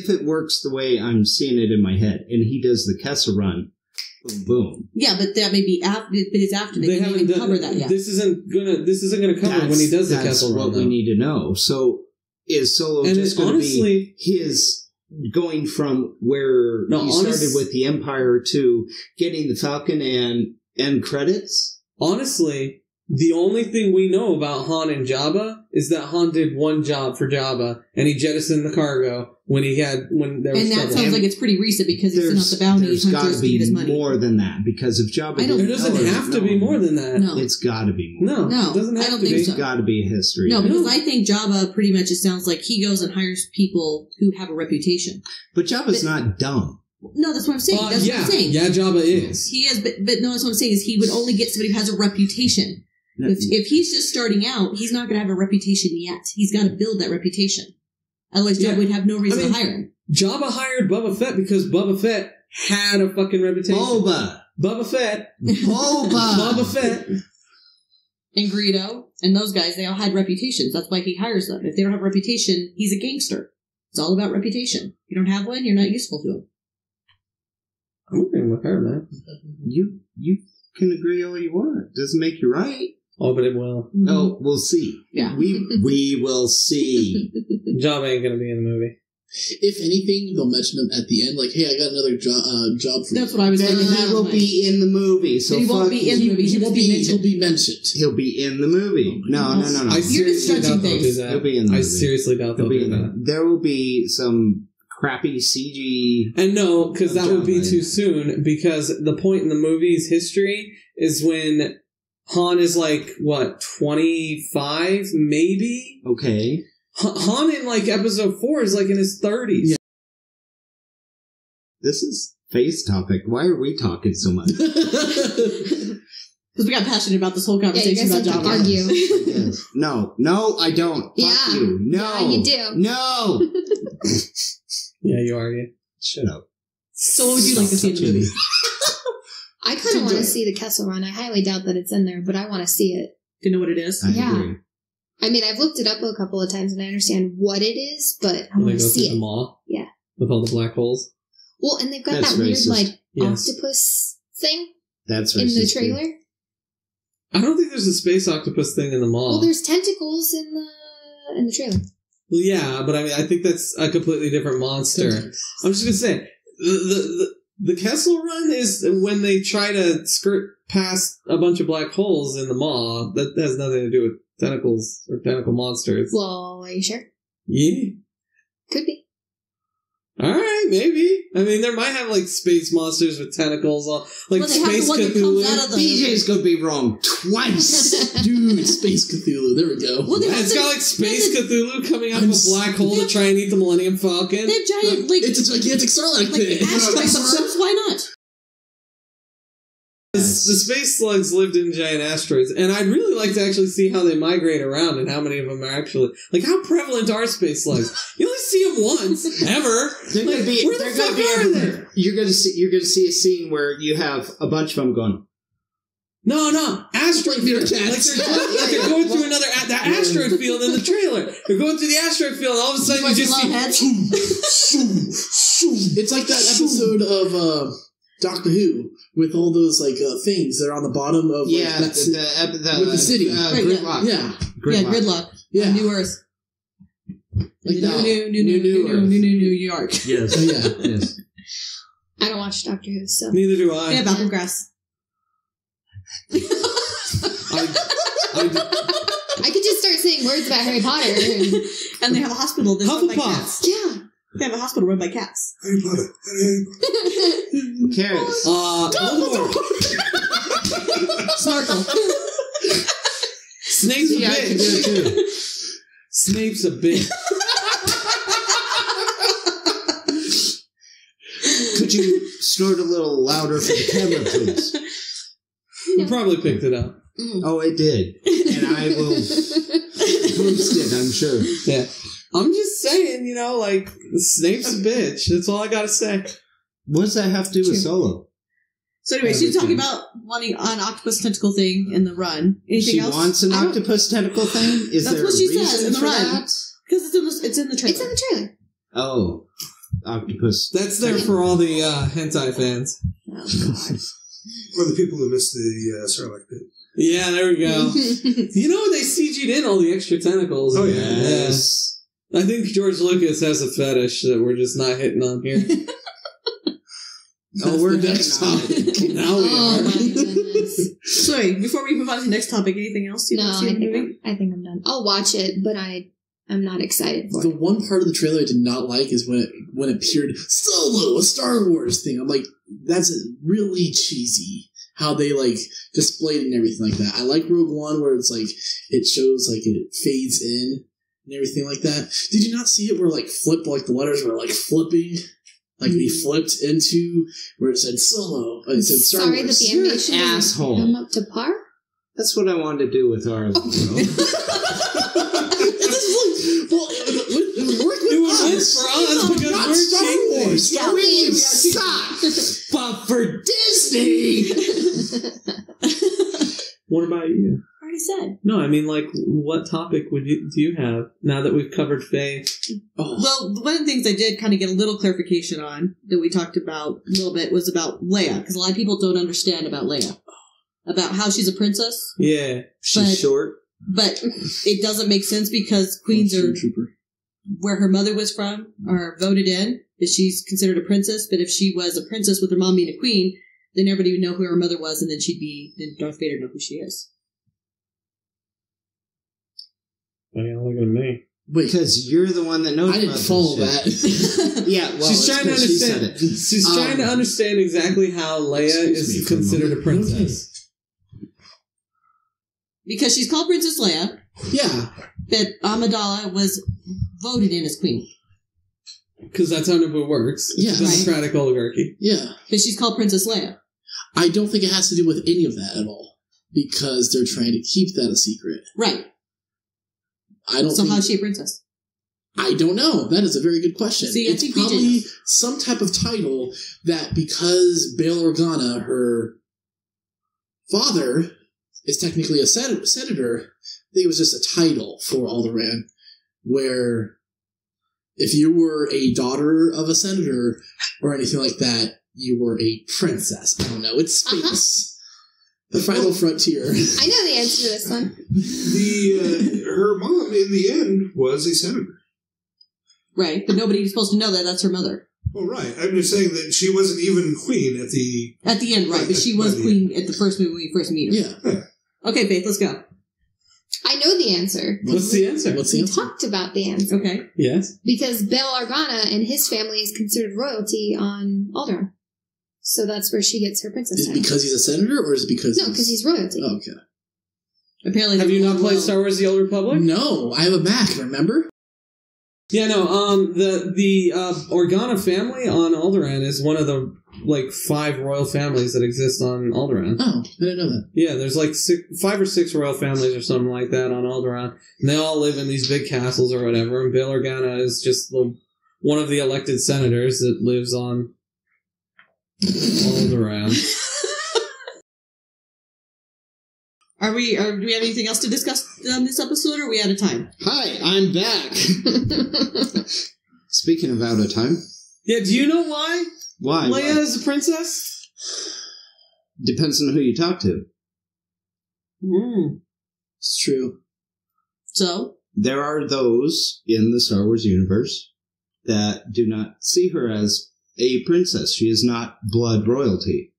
it works the way I'm seeing it in my head, and he does the Kessel run, boom, boom. Yeah, but that may be after. But it's after they haven't even covered that yet. This isn't gonna cover when he does the Kessel run. That's what we need to know. So is Solo just going to be his going from where he started with the Empire to getting the Falcon and end credits? Honestly, the only thing we know about Han and Jabba is that Han did one job for Jabba, and he jettisoned the cargo when there was and that trouble. sounds like it's pretty recent because he's sent out the bounty There's hunters got to to get his be money. more than that, because if Jabba There doesn't have to be more than that. No. It's got to be more. No, it doesn't have I don't to think be. so. It's got to be a history. No, because I think Jabba pretty much, it sounds like he goes and hires people who have a reputation. But Jabba's not dumb. No, that's what I'm saying. That's what I'm saying. Yeah, Jabba is. He is, but no, that's what I'm saying is he would only get somebody who has a reputation. No. If he's just starting out, he's not going to have a reputation yet. He's got to build that reputation. Otherwise, Jabba would have no reason to hire him. Jabba hired Boba Fett because Boba Fett had a fucking reputation. Boba Fett. Boba Fett. And Greedo and those guys, they all had reputations. That's why he hires them. If they don't have a reputation, he's a gangster. It's all about reputation. If you don't have one, you're not useful to him. I'm agreeing with her, man. You can agree all you want. Doesn't make you right. Oh, but it will. Oh, we'll see. Yeah. We will see. Jabba ain't gonna be in the movie. If anything, they'll mention him at the end, like, "Hey, I got another job for you." That's what I was Then thinking. he will be in the movie. So But he won't be in the movie. He'll be mentioned. He'll be in the movie. No. I seriously doubt they'll do things. that. He'll be in the movie. I seriously doubt they'll do that. There will be some crappy CG. And no, because that would be Jabba. too soon, because the point in the movie's history is when Han is like, what, 25, maybe? Okay. Han in, like, episode 4 is, like, in his 30s. Yeah. This is face topic. Why are we talking so much? Because we got passionate about this whole Yeah, you conversation guys about have to Jabba. argue. Yes. No, I don't. Yeah. Fuck you. No. Yeah, you do. No. Yeah, you argue. Shut up. So what would you like to see in the movie? I kind of want to see the Kessel Run. I highly doubt that it's in there, but I want to see it. Do you know what it is? I Yeah. agree. I mean, I've looked it up a couple of times and I understand what it is, but I When want they to go see through the it. mall. Yeah. With all the black holes. Well, and they've got That's that weird, racist. like, Yes. octopus thing That's in the racist, too. trailer. I don't think there's a space octopus thing in the mall. Well, there's tentacles in the trailer. Well, yeah, but I mean, I think that's a completely different monster. I'm just gonna say, the Kessel Run is when they try to skirt past a bunch of black holes in the mall. That has nothing to do with tentacles or tentacle monsters. Well, are you sure? Yeah. Could be. All right, maybe. I mean, there might have, like, space monsters with tentacles. Like, Space Cthulhu. BJ's gonna be wrong twice. Dude, Space Cthulhu. There we go. Well, it's got, like, Space Cthulhu coming out of a black hole to try and eat the Millennium Falcon. They have giant, like... It's a gigantic Starlight pit. Asteroids, why not? The space slugs lived in giant asteroids, and I'd really like to actually see how they migrate around and how many of them are actually... Like, how prevalent are space slugs? You only see them once, ever. They're like, gonna be, where the fuck are they? You're gonna see a scene where you have a bunch of them going... No. Asteroid field. Like they're going through another... The asteroid field in the trailer. They're going through the asteroid field, and all of a sudden you just see... It's like that episode of... Doctor Who with all those like things that are on the bottom of with the city Gridlock. Gridlock. Yeah, New Earth. Like New York. Yes. Yes. I don't watch Doctor Who, so neither do I. Yeah, Battlegrass. I could just start saying words about Harry Potter, and they have a hospital that's run by cats. Yeah. They have a hospital run by cats. Harry Potter. Carrots. Snorkel. Snape's a bitch. Snape's a bitch. Could you snort a little louder for the camera, please? We probably picked it up. Oh, it did. And I will boost it, I'm sure. Yeah. I'm just saying, like, Snape's a bitch. That's all I gotta say. What does that have to do with Solo? So anyway, she's talking about wanting an octopus tentacle thing in the run. Anything else? She wants an octopus tentacle thing? Is that's there what she a reason says in the for run. that? Because it's in the trailer. It's in the trailer. Oh. Octopus. That's there for all the hentai fans. Oh, God. Or the people who missed the Sarlacc pit. Yeah, there we go. They CG'd in all the extra tentacles. Oh, yes. I think George Lucas has a fetish that we're just not hitting on here. We're next topic. Now we are. My goodness. Sorry, before we move on to the next topic, anything else you want to see in the movie? I think I'm done. I'll watch it, but I'm not excited for The it. one part of the trailer I did not like is when it appeared Solo, a Star Wars thing. I'm like, that's really cheesy. How they like displayed it and everything like that. I like Rogue One where it's like it shows like it fades in and everything like that. Did you not see it where like the letters were like flipping? Like they flipped into where it said Solo. It said Star Wars. That the animation asshole. come up to par? That's what I wanted to do with our It would work for us because not we're Star Wars. Star We suck. But for Disney. What about you? I already said. No, I mean, like, what topic do you have now that we've covered Faye? Oh. Well, one of the things I did kind of get a little clarification on that we talked about a little bit was about Leia, because a lot of people don't understand about Leia. About how she's a princess. Yeah. She's short. But it doesn't make sense because queens are where her mother was from are voted in, that she's considered a princess. But if she was a princess with her mom being a queen, then everybody would know who her mother was, and then then Darth Vader know who she is. Oh, yeah, look at me. Wait, because you're the one that knows. I didn't follow that. Yeah, well, she's trying to understand. She's trying to understand exactly how Leia is considered a princess. Because she's called Princess Leia. Yeah. But Amidala was voted in as queen. Because that's how Naboo works. It's a democratic oligarchy. Yeah. But she's called Princess Leia. I don't think it has to do with any of that at all. Because they're trying to keep that a secret. Right. So how is she a princess? I don't know. That is a very good question. See, it's probably some type of title that because Bail Organa, her father, is technically a senator, I think it was just a title for Alderaan, where if you were a daughter of a senator or anything like that, you were a princess. I don't know. It's space. The final frontier. I know the answer to this one. Her mom, in the end, was a senator. Right, but nobody's supposed to know that that's her mother. Well, right. I'm just saying that she wasn't even queen at the... At the end, right, but she was queen at the first movie when we first meet her. Yeah. Okay, Faith, let's go. I know the answer. What's the answer? We talked about the answer. Okay. Yes. Because Bail Organa and his family is considered royalty on Alderaan. So that's where she gets her princess Is it title. because he's a senator, or is it because... No, because he's royalty. Oh, okay. Apparently, have you not played Star Wars: The Old Republic? No, I have a Mac, remember? Yeah, no, the Organa family on Alderaan is one of the, 5 royal families that exist on Alderaan. Oh, I didn't know that. Yeah, there's 5 or 6 royal families or something like that on Alderaan, and they all live in these big castles or whatever, and Bail Organa is just one of the elected senators that lives on Alderaan. Do we have anything else to discuss on this episode, or are we out of time? Hi, I'm back. Speaking of out of time. Yeah, do you know why? Why? Leia is a princess? Depends on who you talk to. It's true. So? There are those in the Star Wars universe that do not see her as a princess. She is not blood royalty.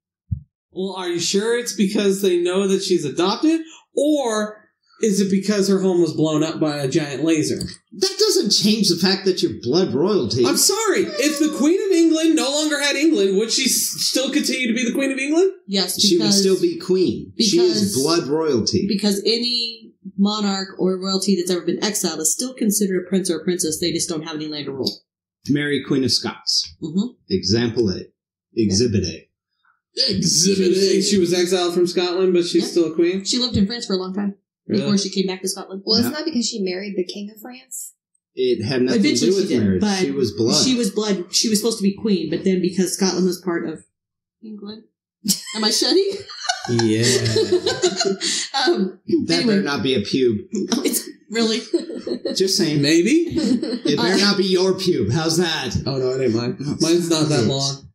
Well, are you sure it's because they know that she's adopted? Or is it because her home was blown up by a giant laser? That doesn't change the fact that you're blood royalty. I'm sorry. If the Queen of England no longer had England, would she still continue to be the Queen of England? Yes, because... She would still be queen. She is blood royalty. Because any monarch or royalty that's ever been exiled is still considered a prince or a princess. They just don't have any land to rule. Mary, Queen of Scots. Mm-hmm. Example A. Exhibit A. Exhibit A. She was exiled from Scotland, but she's still a queen? She lived in France for a long time. Really? Before she came back to Scotland. Well, isn't that because she married the King of France? It had nothing to do with marriage. She was blood. She was blood. She was supposed to be queen, but then because Scotland was part of England. Am I shutting? Yeah. That better not be a pube. It's really? Just saying. Maybe? It better not be your pube. How's that? Oh, no, it ain't mine. Mine's not that long.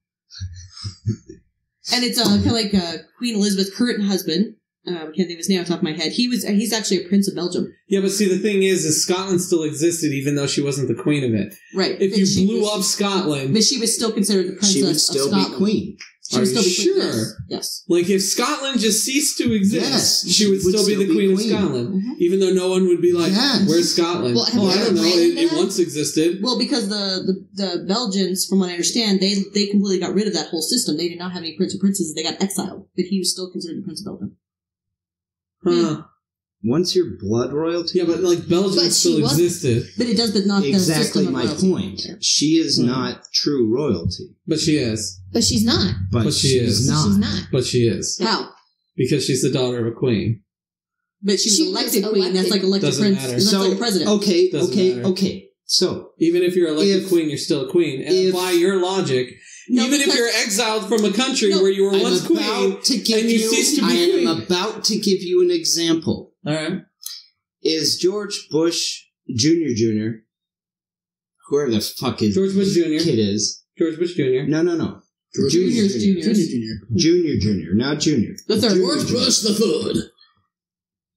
And it's kind of like Queen Elizabeth's current husband. I can't think of his name off the top of my head. He's actually a Prince of Belgium. Yeah, but see, the thing is Scotland still existed even though she wasn't the queen of it. Right. If you blew up Scotland... But she was still considered the princess of Scotland. She would still be queen. She would still be sure? Queen. Yes. Like, if Scotland just ceased to exist, she would still be the queen of Scotland. Mm-hmm. Even though no one would be like, where's Scotland? Well, I don't know. It once existed. Well, because the Belgians, from what I understand, they completely got rid of that whole system. They did not have any prince or princesses. They got exiled. But he was still considered the Prince of Belgium. Huh. Once you're blood royalty... Yeah, but Belgium still existed. But it does, but not exactly the system of my royalty. point. She is not true royalty. But she is. But she's not. But she is. not. She's not. But she is. How? Because she's the daughter of a queen. But she was elected queen. That's like elected Doesn't prince. matter. That's like a president. Okay. So... Even if you're elected queen, you're still a queen. And by your logic... Even if you're exiled from a country where you were once queen, and you cease to be queen. I am about to give you an example. All right. Is George Bush Jr., whoever the fuck is George Bush Jr. kid is. George Bush Jr. No. Junior, not Junior. The third. George Bush the third.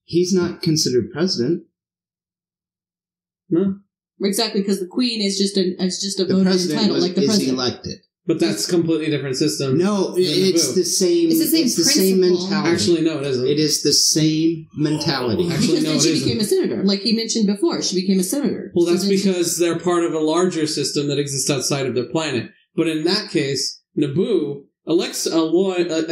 He's not considered president. No. Exactly, because the queen is just a voting title, like the is president. Elected. But that's a completely different system. No, it's the same. It's the same mentality. Actually, no, it isn't. It is the same mentality. Actually, because no, then she it isn't. became a senator, like he mentioned before. She became a senator. Well, that's because they're part of a larger system that exists outside of their planet. But in that case, Naboo elects a queen,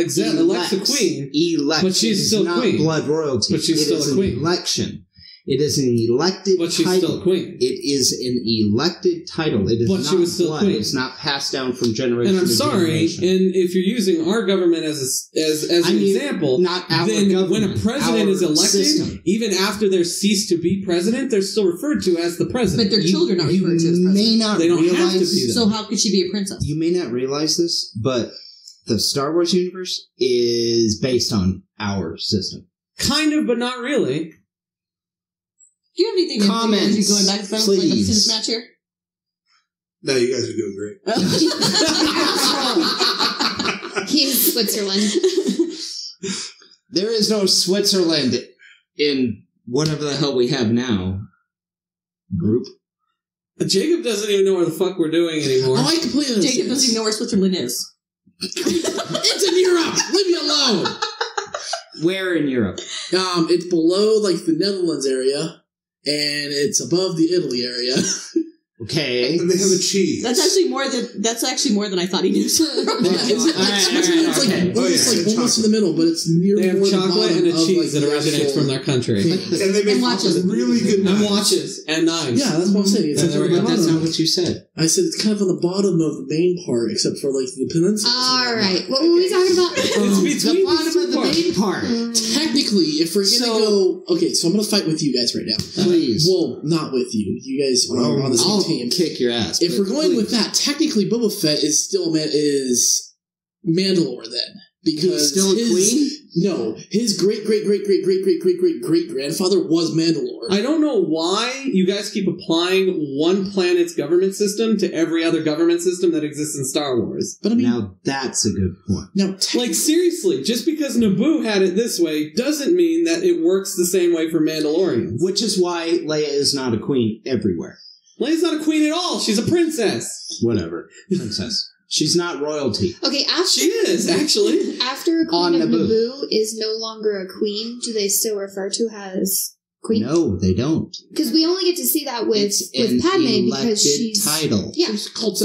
but she's still not queen. Blood royalty. But she's still a queen. Election. It is an elected but she's title. Still queen. It is an elected title. It is but not she was still blood. queen. It's not passed down from generation and I'm to sorry, generation. and if you're using our government as an example, not our then government, when a president is elected, system. even after they're ceased to be president, they're still referred to as the president. But their children are referred to as president. They don't have to be. So how could she be a princess? You may not realize this, but the Star Wars universe is based on our system. Kind of, but not really. Do you have anything Comments, as you going back to this match here? No, you guys are doing great. Team Switzerland. There is no Switzerland in whatever the hell we have now. Group. Jacob doesn't even know where the fuck we're doing anymore. Oh, I completely understand. Jacob doesn't even know where Switzerland is. It's in Europe. Leave me alone. Where in Europe? It's below like the Netherlands area, and it's above the Italy area. Okay. And they have a cheese. That's actually more than I thought he knew. It's almost in the middle, but it's near. They have chocolate and a cheese that originates from their country. And they make really good knives. And watches and knives. Yeah, that's what I'm saying. That's not what you said. I said it's kind of on the bottom of the main part, except for like the peninsula. All right, what were we talking about? It's between the bottom of the main part. Technically, if we're gonna go, okay, so I'm gonna fight with you guys right now. Please. Well, not with you. You guys are on the same team. Kick your ass. If we're going with that, technically Boba Fett is still Mandalore then. Because he's still a queen? No, his great grandfather was Mandalore. I don't know why you guys keep applying one planet's government system to every other government system that exists in Star Wars. But I mean, now that's a good point. Now, like seriously, just because Naboo had it this way doesn't mean that it works the same way for Mandalorians. Which is why Leia is not a queen everywhere. Leia's not a queen at all. She's a princess. Whatever, princess. She's not royalty. Okay, she is, actually. After a queen of Naboo is no longer a queen, do they still refer to her as queen? No, they don't. Because we only get to see that with Padme because she's title. Yeah, she's called so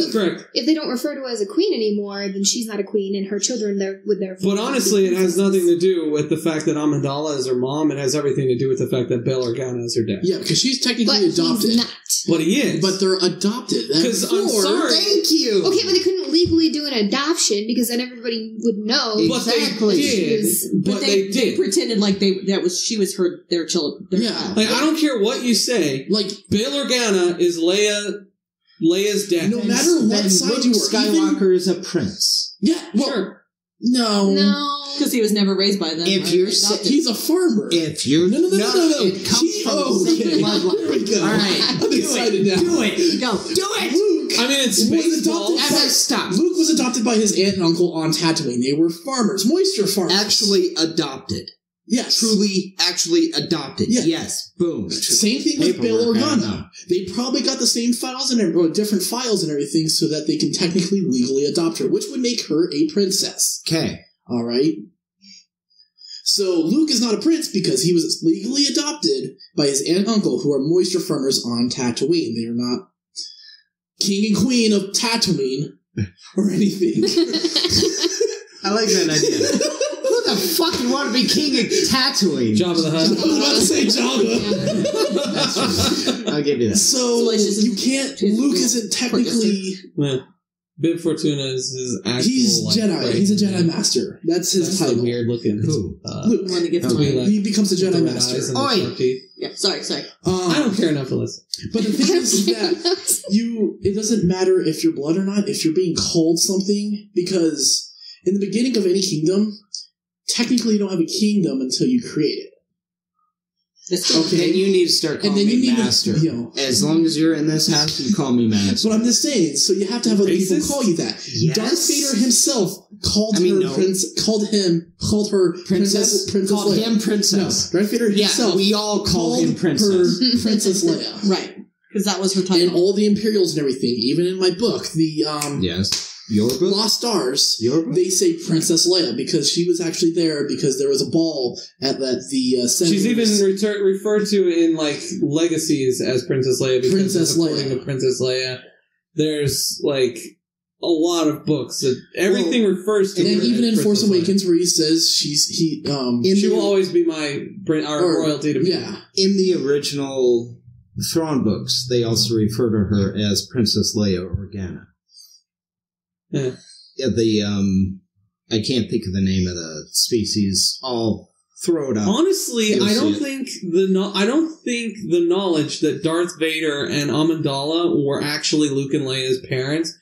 if they don't refer to her as a queen anymore, then she's not a queen, and her children would therefore. But honestly, it has nothing to do with the fact that Amidala is her mom. It has everything to do with the fact that Bail Organa is her dad. Yeah, because she's technically adopted. He's not. But he is. But they're adopted. Because I'm sorry. Thank you. Okay, but they couldn't legally do an adoption because then everybody would know. Exactly. But they did. They pretended like she was their child. Yeah. Like, I don't care what you say. Like, Bail Organa is Leia's dad. No matter what side you were. Skywalker is a prince. Yeah, well, sure. No. Because he was never raised by them. He's a farmer. If you're no. It comes from the same bloodline. Here we go. All right. I'm excited now. Do it. Go. Do it. Luke. I mean, it's baseball. Stop. Luke was adopted by his aunt and uncle on Tatooine. They were farmers, moisture farmers. Actually adopted. Yes. Truly, actually adopted. Yeah. Yes. Boom. Same thing with Bail Organa. They probably got the same files or different files and everything so that they can technically legally adopt her, which would make her a princess. Okay. All right. So Luke is not a prince because he was legally adopted by his aunt and uncle, who are moisture farmers on Tatooine. They are not king and queen of Tatooine or anything. I like that idea. Who the fuck would want to be king of Tatooine? Jabba the Hutt. I was about to say Jabba. That's true. I'll give you that. So you can't. Luke isn't technically. Yeah. Bib Fortuna is his actual. He's Jedi. He's a Jedi Master. That's his title. Weird looking. Who? Luke. The one that gets he becomes a Jedi Master. Yeah. Sorry. I don't care enough to listen. But the thing is that it doesn't matter if you're blood or not. If you're being called something, because in the beginning of any kingdom, technically you don't have a kingdom until you create it. Okay. Then you need to start calling me master. As long as you're in this house, you call me master. But I'm just saying, so you have to have other people call you that. Yes. Darth Vader himself called her princess. Called him princess. Called him princess. No, Darth Vader himself. Yeah, we all call him princess. Her Princess Leia. Right. Because that was her title. And all the Imperials and everything. Even in my book, the yes. Your book? Lost Stars, they say Princess Leia because she was actually there because there was a ball at the Senators. She's even referred to in like legacies as Princess Leia because according to Princess Leia, there's like a lot of books that everything refers to. And even in Princess Force Awakens, Leia. where he says she will always be our royalty to me. Yeah, in the original Thrawn books, they also refer to her as Princess Leia Organa. Yeah. I can't think of the name of the species. I'll throw it out. Honestly, I don't think the knowledge that Darth Vader and Amidala were actually Luke and Leia's parents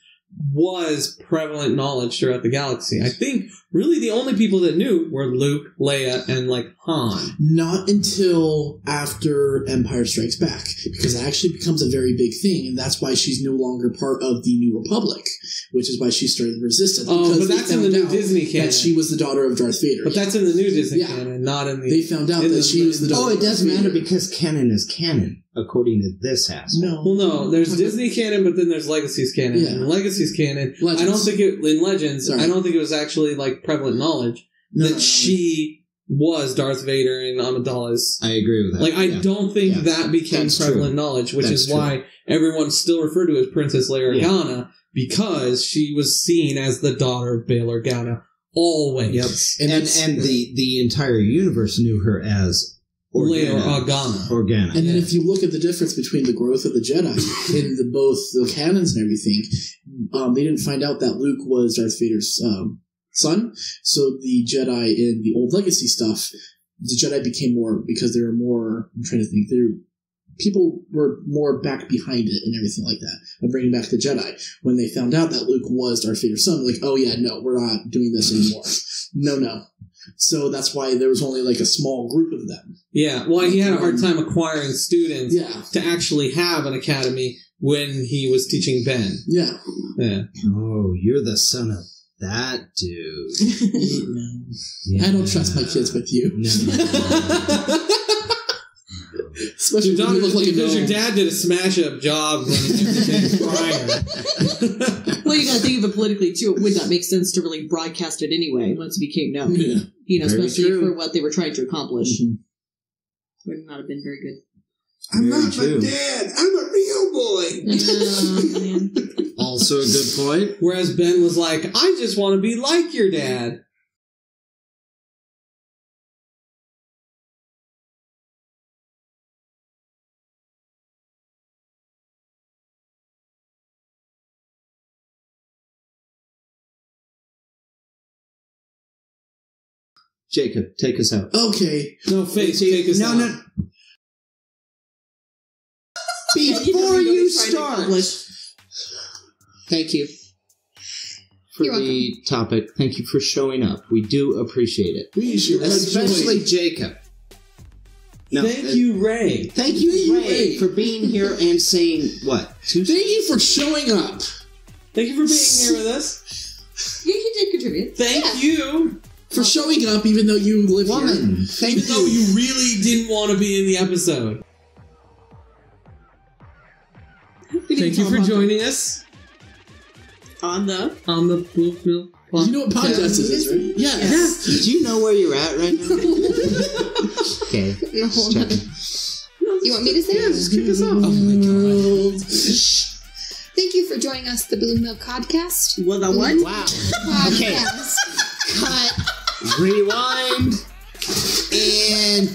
was prevalent knowledge throughout the galaxy. I think really the only people that knew were Luke, Leia, and like Han. Not until after Empire Strikes Back, because it actually becomes a very big thing, and that's why she's no longer part of the New Republic, which is why she started the Resistance. Oh, but that's in the new Disney canon. That she was the daughter of Darth Vader. But that's in the new Disney canon, not in the... They found out that she was the daughter of Darth Vader. Oh, it doesn't matter because canon is canon, according to this asshole. No. Well, no, there's Disney canon, but then there's Legacy's canon. Yeah. And Legacy's canon, Legends. I don't think it... In Legends, Sorry. I don't think it was actually, like, prevalent knowledge that she was Darth Vader and Amidala's. I agree with that. Like, I don't think that became prevalent knowledge, which is why everyone still referred to her as Princess Leia Organa, because she was seen as the daughter of Bail Organa always. Yep. And the entire universe knew her as Leia Organa. And then if you look at the difference between the growth of the Jedi in both the canons and everything, they didn't find out that Luke was Darth Vader's son. So the Jedi in the old legacy stuff, the Jedi became more, because they were more, I'm trying to think, people were more back behind it and everything like that, and bringing back the Jedi. When they found out that Luke was Darth Vader's son, like, oh yeah, no, we're not doing this anymore. No. So that's why there was only like a small group of them. Yeah, well, he had a hard time acquiring students to actually have an academy when he was teaching Ben. Yeah. Oh, you're the son of that dude. No. Yeah. I don't trust my kids with you. No. Especially when you look like because your dad did a smash-up job when he became prior. Well, you gotta think of it politically, too. It would not make sense to really broadcast it anyway once it became known. Yeah. You know, especially for what they were trying to accomplish. Mm-hmm. Would not have been very good. I'm not my dad. I'm a real boy. Man. Also a good point. Whereas Ben was like, I just want to be like your dad. Jacob, take us out. Okay. No, Faith, take us out. No. Before you start, thank you for the topic. Thank you for showing up. We do appreciate it. Especially Jacob. No, thank you, Ray. Thank you, Ray, for being here and saying what? Thank you for showing up. Thank you for being here with us. You did contribute. Thank you. For showing up, even though you live here. Even though you really didn't want to be in the episode. Thank you for joining us. On the BlueMilk podcast. You know what podcast this is, right? Yes. Do you know where you're at right now? Okay. No, just checking. You want me to say it? Just kick us off. Oh my god. Thank you for joining us, the BlueMilk podcast. Well, the what? Wow. Podcast. Cut. Rewind. And...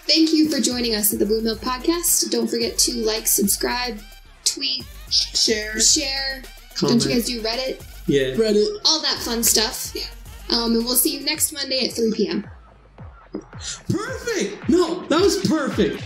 Thank you for joining us at the BlueMilk podcast. Don't forget to like, subscribe, tweet, share. Comment. Don't you guys do Reddit? Yeah. Reddit. All that fun stuff. Yeah. And we'll see you next Monday at 3 p.m. Perfect! No, that was perfect.